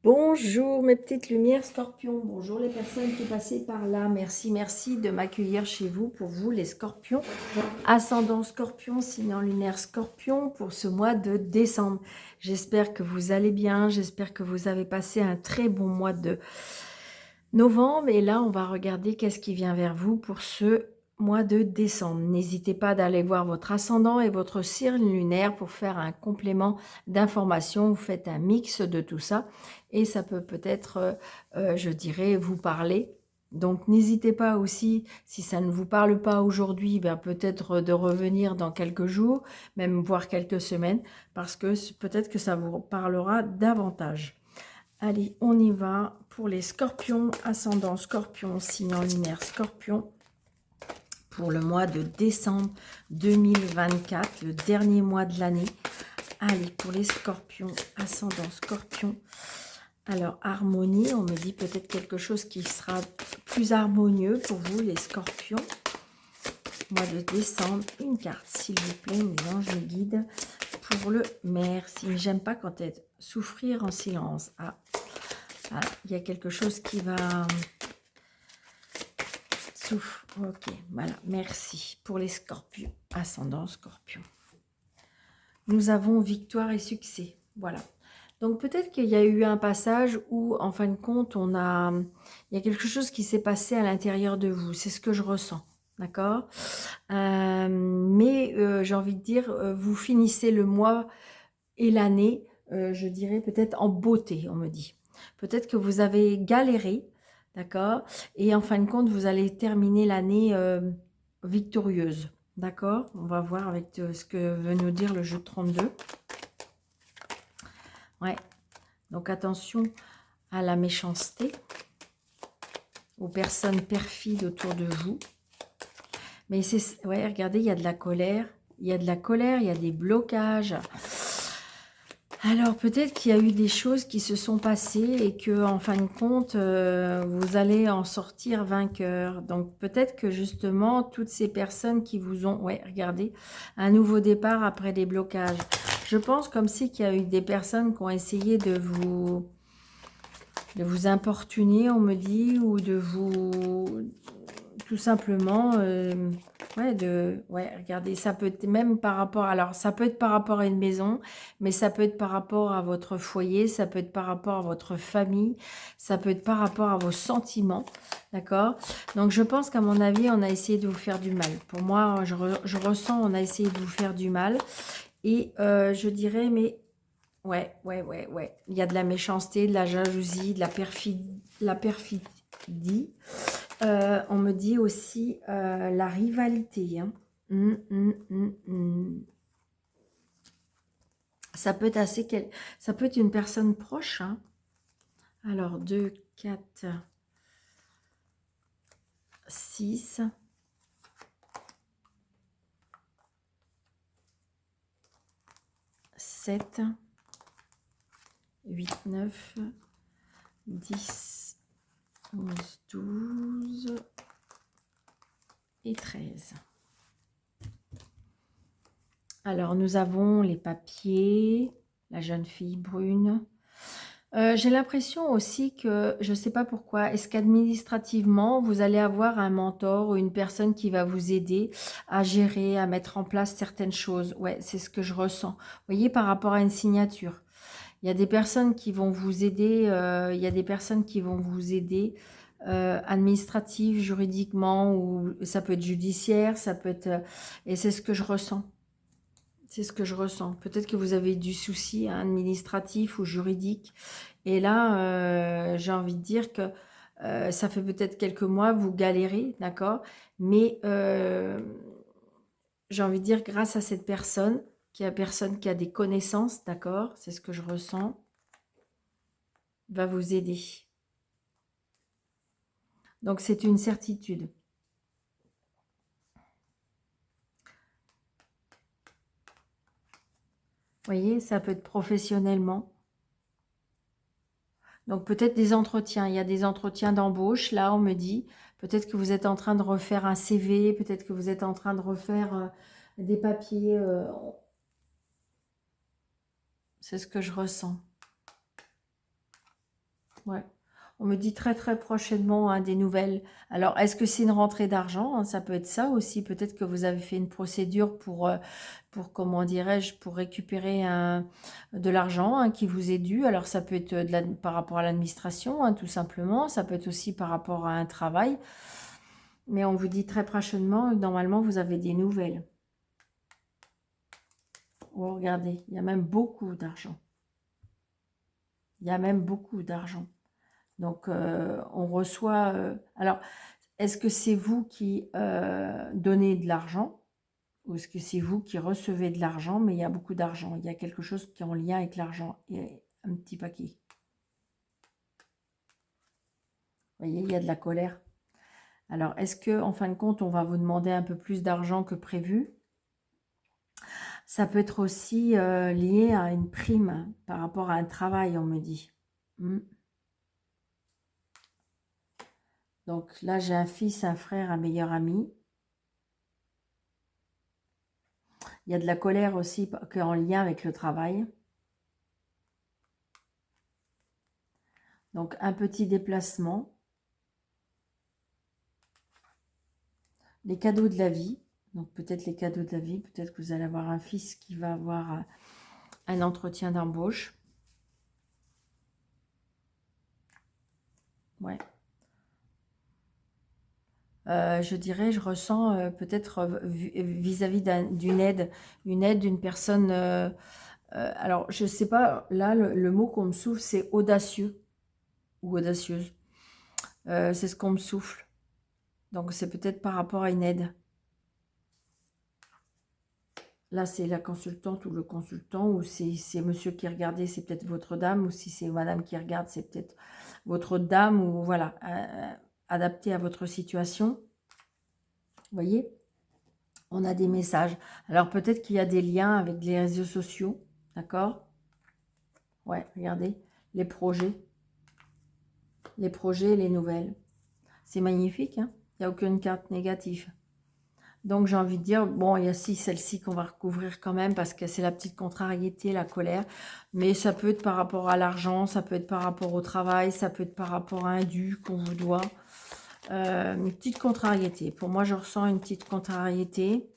Bonjour mes petites lumières scorpions, bonjour les personnes qui passaient par là, merci de m'accueillir chez vous, pour vous les scorpions, ascendant scorpion, signe lunaire scorpion pour ce mois de décembre. J'espère que vous allez bien, j'espère que vous avez passé un très bon mois de novembre et là on va regarder qu'est-ce qui vient vers vous pour ce mois de décembre. N'hésitez pas d'aller voir votre ascendant et votre signe lunaire pour faire un complément d'information. Vous faites un mix de tout ça et ça peut peut-être, je dirais, vous parler. Donc n'hésitez pas aussi, si ça ne vous parle pas aujourd'hui, ben, peut-être de revenir dans quelques jours, même voire quelques semaines, parce que peut-être que ça vous parlera davantage. Allez, on y va pour les scorpions, ascendant scorpion, signe lunaire scorpion, pour le mois de décembre 2024, le dernier mois de l'année. Allez, pour les scorpions, ascendant scorpion. Alors, harmonie, on me dit peut-être quelque chose qui sera plus harmonieux pour vous, les scorpions. Mois de décembre, une carte, s'il vous plaît, mes anges me guident pour le merci. Mais j'aime pas quand elle souffrir en silence. Ah, il y a quelque chose qui va souffre. Ok, voilà, merci pour les scorpions, ascendant scorpion. Nous avons victoire et succès, voilà. Donc peut-être qu'il y a eu un passage où, en fin de compte, il y a quelque chose qui s'est passé à l'intérieur de vous. C'est ce que je ressens, d'accord. Mais j'ai envie de dire, vous finissez le mois et l'année, je dirais peut-être en beauté, on me dit. Peut-être que vous avez galéré, d'accord, et en fin de compte, vous allez terminer l'année victorieuse, d'accord. On va voir avec ce que veut nous dire le jeu 32. Ouais, donc attention à la méchanceté, aux personnes perfides autour de vous. Mais c'est, ouais, regardez, il y a de la colère, il y a de la colère, il y a des blocages. Alors peut-être qu'il y a eu des choses qui se sont passées et que en fin de compte, vous allez en sortir vainqueur. Donc peut-être que justement, toutes ces personnes qui vous ont... Ouais, regardez, un nouveau départ après des blocages. Je pense comme si qu'il y a eu des personnes qui ont essayé de vous importuner, on me dit, ou de vous... tout simplement... ouais, regardez, ça peut être même par rapport, alors ça peut être par rapport à une maison, mais ça peut être par rapport à votre foyer, ça peut être par rapport à votre famille, ça peut être par rapport à vos sentiments, d'accord. Donc je pense qu'à mon avis, on a essayé de vous faire du mal. Pour moi, je ressens, on a essayé de vous faire du mal, et je dirais, mais ouais, il y a de la méchanceté, de la jalousie, de la perfidie. On me dit aussi la rivalité. Hein. Ça peut être ça peut être une personne proche. Hein. Alors, 2, 4, 6. 7, 8, 9, 10, 11, 12 et 13. Alors, nous avons les papiers, la jeune fille brune. J'ai l'impression aussi que, je ne sais pas pourquoi, est-ce qu'administrativement, vous allez avoir un mentor ou une personne qui va vous aider à gérer, à mettre en place certaines choses. Ouais, c'est ce que je ressens. Vous voyez, par rapport à une signature. Il y a des personnes qui vont vous aider, administrative, juridiquement, ou ça peut être judiciaire, ça peut être... et c'est ce que je ressens. C'est ce que je ressens. Peut-être que vous avez du souci administratif ou juridique. Et là, j'ai envie de dire que ça fait peut-être quelques mois, vous galérez, d'accord. Mais j'ai envie de dire, grâce à cette personne qui a des connaissances, d'accord, c'est ce que je ressens, va vous aider. Donc, c'est une certitude. Vous voyez, ça peut être professionnellement. Donc, peut-être des entretiens. Il y a des entretiens d'embauche. Là, on me dit, peut-être que vous êtes en train de refaire un CV. Peut-être que vous êtes en train de refaire des papiers. C'est ce que je ressens. Ouais. On me dit très très prochainement hein, des nouvelles. Alors, est-ce que c'est une rentrée d'argent hein? Ça peut être ça aussi. Peut-être que vous avez fait une procédure pour comment dirais-je, pour récupérer de l'argent hein, qui vous est dû. Alors, ça peut être par rapport à l'administration, hein, tout simplement. Ça peut être aussi par rapport à un travail. Mais on vous dit très prochainement, normalement, vous avez des nouvelles. Oh, regardez, il y a même beaucoup d'argent. Il y a même beaucoup d'argent. Donc, on reçoit... alors, est-ce que c'est vous qui donnez de l'argent ou est-ce que c'est vous qui recevez de l'argent, mais il y a beaucoup d'argent. Il y a quelque chose qui est en lien avec l'argent. Et un petit paquet. Vous voyez, il y a de la colère. Alors, est-ce que, en fin de compte, on va vous demander un peu plus d'argent que prévu? Ça peut être aussi lié à une prime par rapport à un travail, on me dit. Donc là, j'ai un fils, un frère, un meilleur ami. Il y a de la colère aussi en lien avec le travail. Donc un petit déplacement. Les cadeaux de la vie. Donc peut-être les cadeaux de la vie. Peut-être que vous allez avoir un fils qui va avoir un entretien d'embauche. Ouais. Je dirais, je ressens peut-être vis-à-vis d'une aide, une aide d'une personne. Alors, je sais pas, là, le mot qu'on me souffle, c'est audacieux ou audacieuse. C'est ce qu'on me souffle. Donc, c'est peut-être par rapport à une aide. Là, c'est la consultante ou le consultant, ou c'est monsieur qui regardait, c'est peut-être votre dame, ou si c'est madame qui regarde, c'est peut-être votre dame, ou voilà, adapté à votre situation. Vous voyez? On a des messages. Alors, peut-être qu'il y a des liens avec les réseaux sociaux, d'accord? Ouais, regardez, les projets, les nouvelles. C'est magnifique, hein? Il n'y a aucune carte négative. Donc, j'ai envie de dire, bon, il y a celle-ci qu'on va recouvrir quand même parce que c'est la petite contrariété, la colère. Mais ça peut être par rapport à l'argent, ça peut être par rapport au travail, ça peut être par rapport à un dû qu'on vous doit. Une petite contrariété. Pour moi, je ressens une petite contrariété.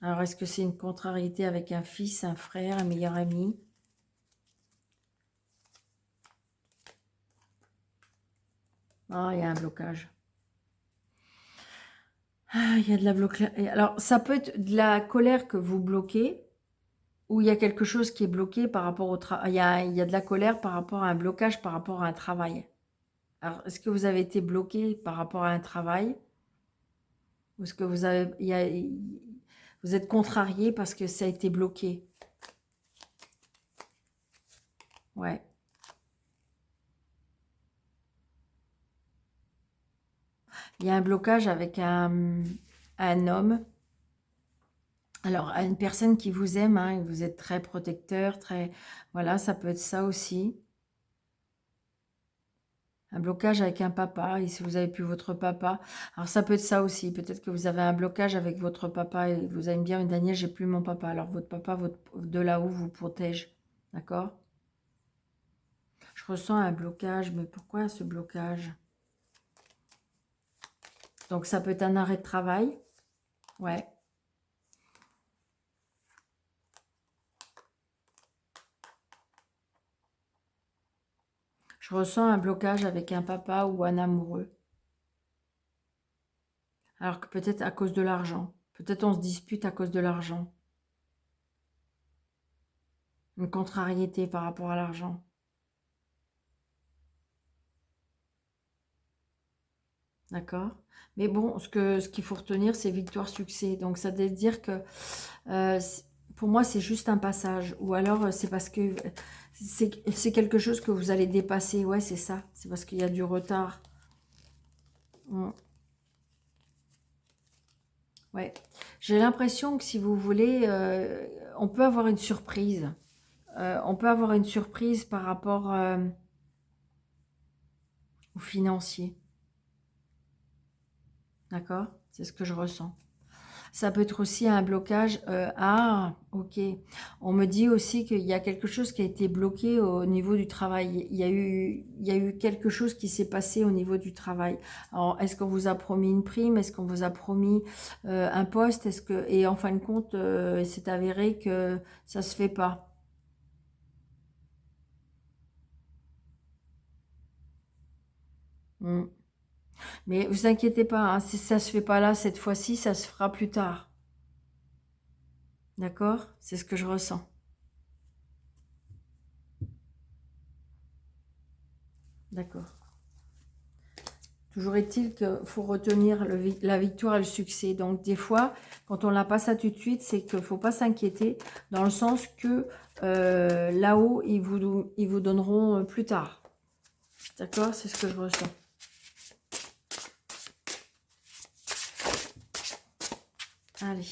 Alors, est-ce que c'est une contrariété avec un fils, un frère, un meilleur ami? Ah, il y a un blocage. Ah, il y a de la blocage. Alors, ça peut être de la colère que vous bloquez, ou il y a quelque chose qui est bloqué par rapport au travail. Il y a de la colère par rapport à un blocage, par rapport à un travail. Alors, est-ce que vous avez été bloqué par rapport à un travail? Ou est-ce que vous êtes contrarié parce que ça a été bloqué? Ouais. Il y a un blocage avec un homme. Alors, à une personne qui vous aime, hein, vous êtes très protecteur, très... Voilà, ça peut être ça aussi. Un blocage avec un papa, et si vous avez plus votre papa. Alors, ça peut être ça aussi. Peut-être que vous avez un blocage avec votre papa, et vous allez me dire, Daniel, j'ai plus mon papa. Alors, votre papa, de là-haut, vous protège. D'accord? Je ressens un blocage, mais pourquoi ce blocage? Donc, ça peut être un arrêt de travail. Ouais. Je ressens un blocage avec un papa ou un amoureux. Alors que peut-être à cause de l'argent. Peut-être on se dispute à cause de l'argent. Une contrariété par rapport à l'argent. D'accord? Mais bon, ce qu'il faut retenir, c'est victoire-succès. Donc, ça veut dire que euh, pour moi, c'est juste un passage. Ou alors, c'est parce que c'est quelque chose que vous allez dépasser. Ouais, c'est ça. C'est parce qu'il y a du retard. Mm. Ouais. J'ai l'impression que si vous voulez, on peut avoir une surprise. On peut avoir une surprise par rapport au financier. D'accord? C'est ce que je ressens. Ça peut être aussi un blocage. Ah, ok. On me dit aussi qu'il y a quelque chose qui a été bloqué au niveau du travail. Il y a eu quelque chose qui s'est passé au niveau du travail. Alors, est-ce qu'on vous a promis une prime? Est-ce qu'on vous a promis un poste? Et en fin de compte, c'est avéré que ça se fait pas. Hmm. Mais vous inquiétez pas, hein, si ça se fait pas là cette fois-ci, ça se fera plus tard. D'accord? C'est ce que je ressens. D'accord. Toujours est-il qu'il faut retenir la victoire et le succès. Donc des fois, quand on n'a pas ça tout de suite, c'est qu'il ne faut pas s'inquiéter, dans le sens que là-haut, ils vous donneront plus tard. D'accord? C'est ce que je ressens. Allez.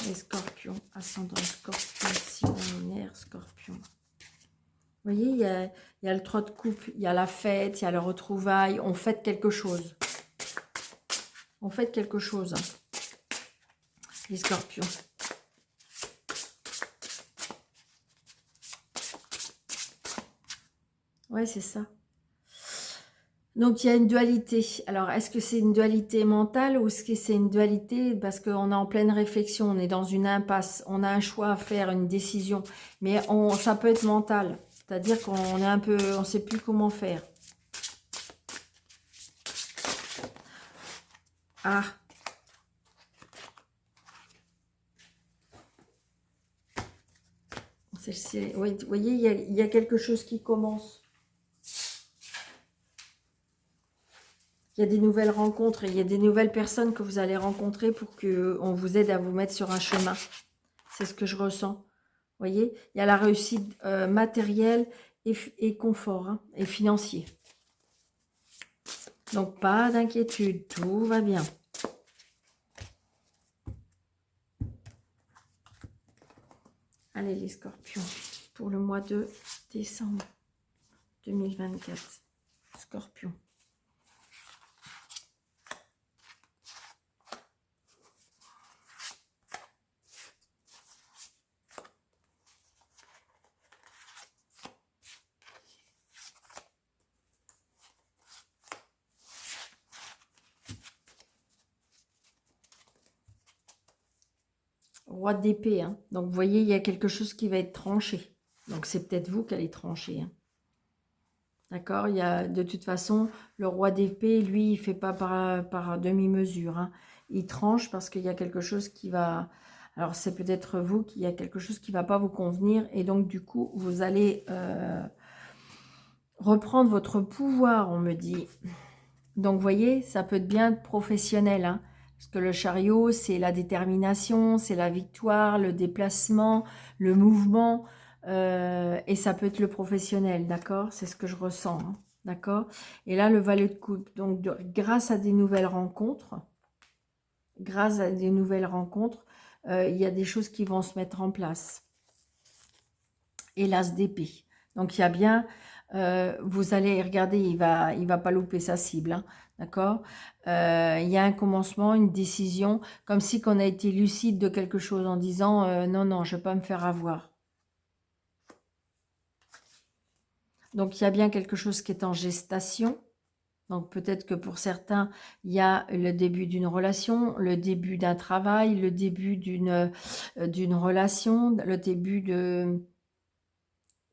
Les scorpions, ascendant scorpion, Sion lunaire, scorpion. Vous voyez, il y a le 3 de coupe, il y a la fête, il y a le retrouvaille. On fête quelque chose. On fête quelque chose, hein, les scorpions. Ouais, c'est ça. Donc, il y a une dualité. Alors, est-ce que c'est une dualité mentale ou est-ce que c'est une dualité parce qu'on est en pleine réflexion, on est dans une impasse, on a un choix à faire, une décision, mais ça peut être mental. C'est-à-dire qu'on est un peu, on ne sait plus comment faire. Ah, oui, vous voyez, il y a quelque chose qui commence. Il y a des nouvelles rencontres, et il y a des nouvelles personnes que vous allez rencontrer pour qu'on vous aide à vous mettre sur un chemin. C'est ce que je ressens. Vous voyez, il y a la réussite matérielle et confort, hein, et financier. Donc, pas d'inquiétude, tout va bien. Allez, les scorpions, pour le mois de décembre 2024. Scorpion. Roi d'épée, hein. Donc vous voyez, il y a quelque chose qui va être tranché. Donc c'est peut-être vous qui allez trancher, hein. D'accord? Il y a, de toute façon, le roi d'épée, lui, il ne fait pas par demi-mesure, hein. Il tranche parce qu'il y a quelque chose qui va... Alors c'est peut-être vous qu'il y a quelque chose qui ne va pas vous convenir. Et donc du coup, vous allez reprendre votre pouvoir, on me dit. Donc vous voyez, ça peut être bien professionnel, hein. Parce que le chariot, c'est la détermination, c'est la victoire, le déplacement, le mouvement. Et ça peut être le professionnel, d'accord? C'est ce que je ressens, hein, d'accord? Et là, le valet de coupe. Donc, grâce à des nouvelles rencontres, il y a des choses qui vont se mettre en place. Et l'as d'épée. Donc, il y a bien... vous allez regarder, il va pas louper sa cible, hein, d'accord? Il y a un commencement, une décision, comme si qu'on a été lucide de quelque chose en disant non, non, je ne vais pas me faire avoir. Donc, il y a bien quelque chose qui est en gestation. Donc, peut-être que pour certains, il y a le début d'une relation, le début d'un travail, le début d'une relation, le début de...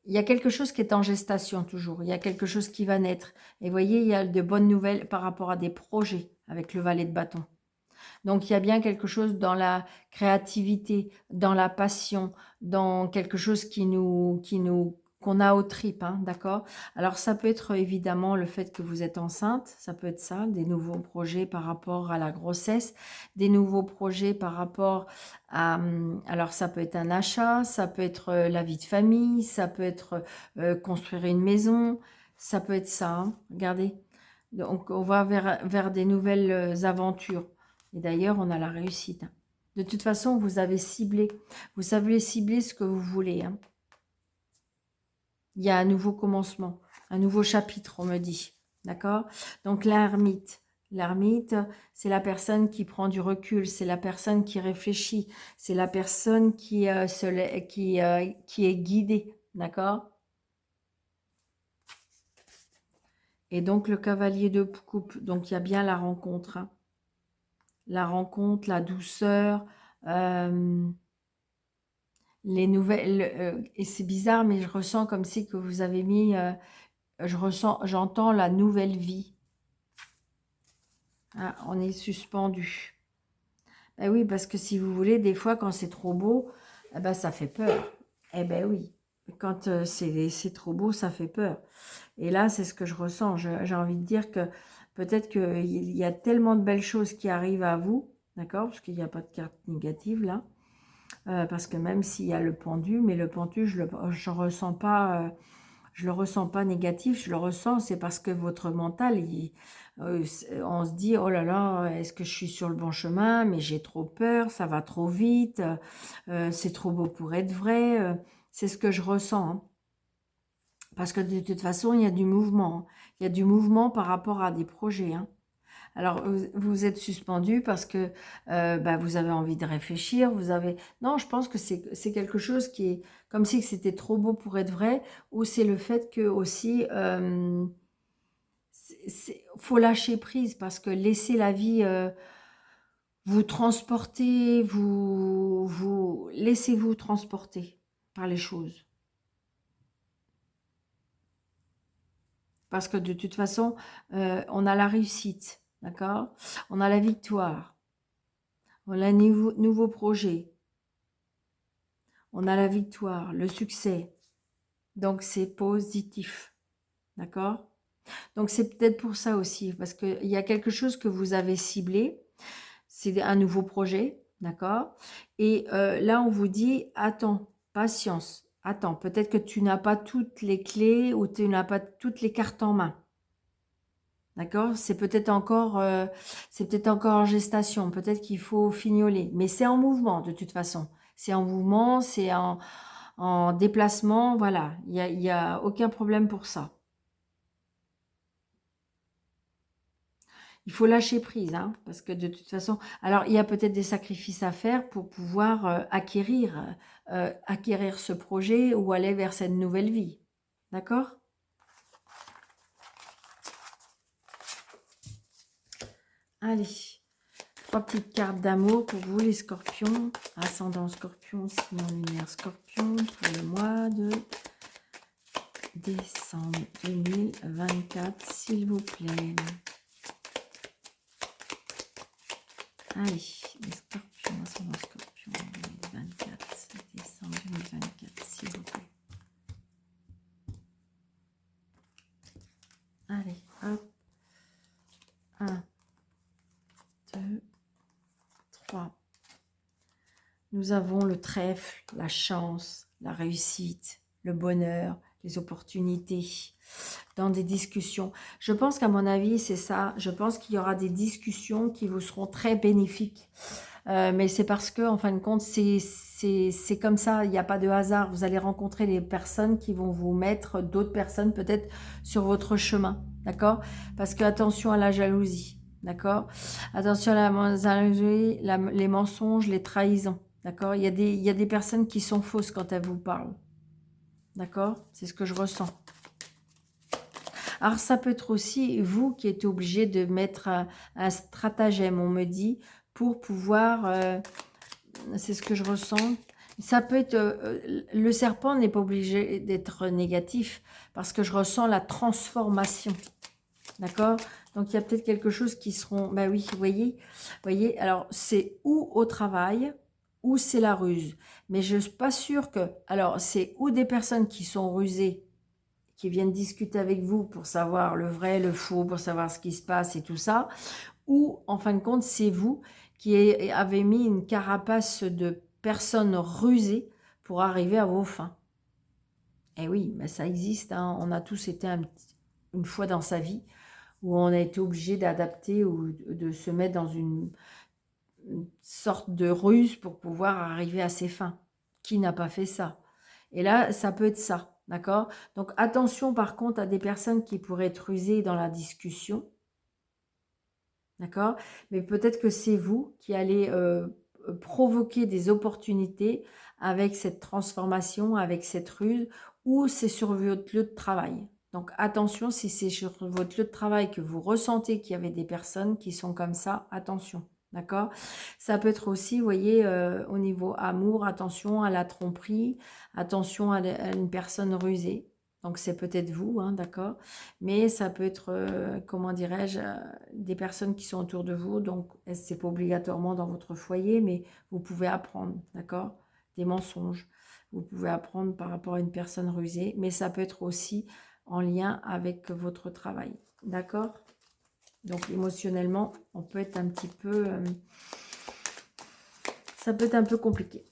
Il y a quelque chose qui est en gestation toujours. Il y a quelque chose qui va naître. Et vous voyez, il y a de bonnes nouvelles par rapport à des projets avec le valet de bâton. Donc, il y a bien quelque chose dans la créativité, dans la passion, dans quelque chose qu'on a aux tripes, hein, d'accord? Alors, ça peut être évidemment le fait que vous êtes enceinte, ça peut être ça, des nouveaux projets par rapport à la grossesse, des nouveaux projets par rapport à... Alors, ça peut être un achat, ça peut être la vie de famille, ça peut être construire une maison, ça peut être ça, hein, regardez. Donc, on va vers des nouvelles aventures. Et d'ailleurs, on a la réussite, hein. De toute façon, vous avez ciblé. Vous savez cibler ce que vous voulez, hein. Il y a un nouveau commencement, un nouveau chapitre, on me dit. D'accord? Donc, l'ermite. L'ermite, c'est la personne qui prend du recul, c'est la personne qui réfléchit, c'est la personne qui est guidée, d'accord? Et donc le cavalier de coupe, donc il y a bien la rencontre, hein. La rencontre, la douceur, les nouvelles, et c'est bizarre, mais je ressens comme si que vous avez mis, j'entends la nouvelle vie. Ah, on est suspendu. Ben oui, parce que si vous voulez, des fois, quand c'est trop beau, eh ben, ça fait peur. Eh ben oui, quand c'est trop beau, ça fait peur. Et là, c'est ce que je ressens. J'ai envie de dire que peut-être qu'il y a tellement de belles choses qui arrivent à vous, d'accord? Parce qu'il n'y a pas de carte négative là. Parce que même s'il y a le pendu, mais le pendu, je ressens pas, je le ressens pas négatif, je le ressens, c'est parce que votre mental, on se dit, oh là là, est-ce que je suis sur le bon chemin? Mais j'ai trop peur, ça va trop vite, c'est trop beau pour être vrai. C'est ce que je ressens, hein. Parce que de toute façon, il y a du mouvement, hein. Il y a du mouvement par rapport à des projets, hein. Alors, vous êtes suspendu parce que bah, vous avez envie de réfléchir, vous avez... Non, je pense que c'est quelque chose qui est comme si c'était trop beau pour être vrai, ou c'est le fait que aussi, faut lâcher prise parce que laisser la vie vous transporter, laissez-vous transporter par les choses. Parce que de toute façon, on a la réussite, d'accord? On a la victoire, on a un nouveau projet. On a la victoire, le succès. Donc, c'est positif. D'accord? Donc, c'est peut-être pour ça aussi, parce qu'il y a quelque chose que vous avez ciblé. C'est un nouveau projet. D'accord? Et là, on vous dit, attends, patience. Attends, peut-être que tu n'as pas toutes les clés ou tu n'as pas toutes les cartes en main. D'accord? C'est peut-être encore en gestation. Peut-être qu'il faut fignoler. Mais c'est en mouvement, de toute façon. C'est en mouvement, c'est en déplacement. Voilà. Il y a aucun problème pour ça. Il faut lâcher prise, hein, parce que de toute façon... Alors, il y a peut-être des sacrifices à faire pour pouvoir acquérir ce projet ou aller vers cette nouvelle vie. D'accord? Allez. 3 petites cartes d'amour pour vous, les scorpions. Ascendant scorpion, sinon lunaire scorpion, pour le mois de décembre 2024, s'il vous plaît. Allez, les scorpions, ascendant scorpion, 2024, décembre 2024, s'il vous plaît. Allez, hop. 1, 2, 3. Nous avons le trèfle, la chance, la réussite, le bonheur, les opportunités dans des discussions. Je pense qu'à mon avis, c'est ça. Je pense qu'il y aura des discussions qui vous seront très bénéfiques. Mais c'est parce que, en fin de compte, c'est comme ça. Il n'y a pas de hasard. Vous allez rencontrer des personnes qui vont vous mettre d'autres personnes peut-être sur votre chemin. D'accord? Parce que attention à la jalousie. D'accord? Attention à la jalousie, les mensonges, les trahisons. D'accord? Il y a des personnes qui sont fausses quand elles vous parlent. D'accord? C'est ce que je ressens. Alors, ça peut être aussi vous qui êtes obligé de mettre un stratagème, on me dit, pour pouvoir... c'est ce que je ressens. Ça peut être... le serpent n'est pas obligé d'être négatif parce que je ressens la transformation. D'accord? Donc, il y a peut-être quelque chose qui seront... Ben oui, vous voyez, alors, c'est ou au travail ou c'est la ruse. Mais je ne suis pas sûre que... Alors, c'est ou des personnes qui sont rusées, qui viennent discuter avec vous pour savoir le vrai, le faux, pour savoir ce qui se passe et tout ça, ou en fin de compte, c'est vous qui avez mis une carapace de personnes rusées pour arriver à vos fins. Eh oui, mais ça existe, hein. On a tous été une fois dans sa vie où on a été obligé d'adapter ou de se mettre dans une sorte de ruse pour pouvoir arriver à ses fins. Qui n'a pas fait ça? Et là, ça peut être ça, d'accord? Donc attention par contre à des personnes qui pourraient être rusées dans la discussion. d'accord? Mais peut-être que c'est vous qui allez provoquer des opportunités avec cette transformation, avec cette ruse, ou c'est sur votre lieu de travail. Donc attention, si c'est sur votre lieu de travail que vous ressentez qu'il y avait des personnes qui sont comme ça, attention, d'accord? Ça peut être aussi, vous voyez, au niveau amour, attention à la tromperie, attention à une personne rusée. Donc c'est peut-être vous, hein, d'accord? Mais ça peut être, comment dirais-je, des personnes qui sont autour de vous. Donc c'est pas obligatoirement dans votre foyer, mais vous pouvez apprendre, d'accord? Des mensonges. Vous pouvez apprendre par rapport à une personne rusée, mais ça peut être aussi en lien avec votre travail, d'accord? Donc émotionnellement, on peut être un petit peu, ça peut être un peu compliqué.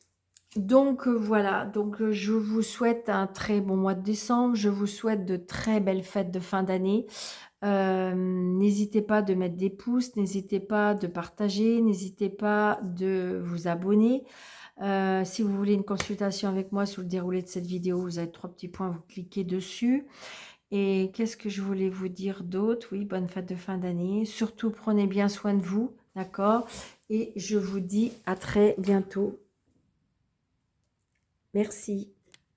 Donc voilà, donc je vous souhaite un très bon mois de décembre, je vous souhaite de très belles fêtes de fin d'année. N'hésitez pas de mettre des pouces, n'hésitez pas de partager, n'hésitez pas de vous abonner. Si vous voulez une consultation avec moi sur le déroulé de cette vidéo, vous avez 3 petits points, vous cliquez dessus. Et qu'est-ce que je voulais vous dire d'autre? Oui, bonne fête de fin d'année. Surtout, prenez bien soin de vous, d'accord? Et je vous dis à très bientôt. Merci.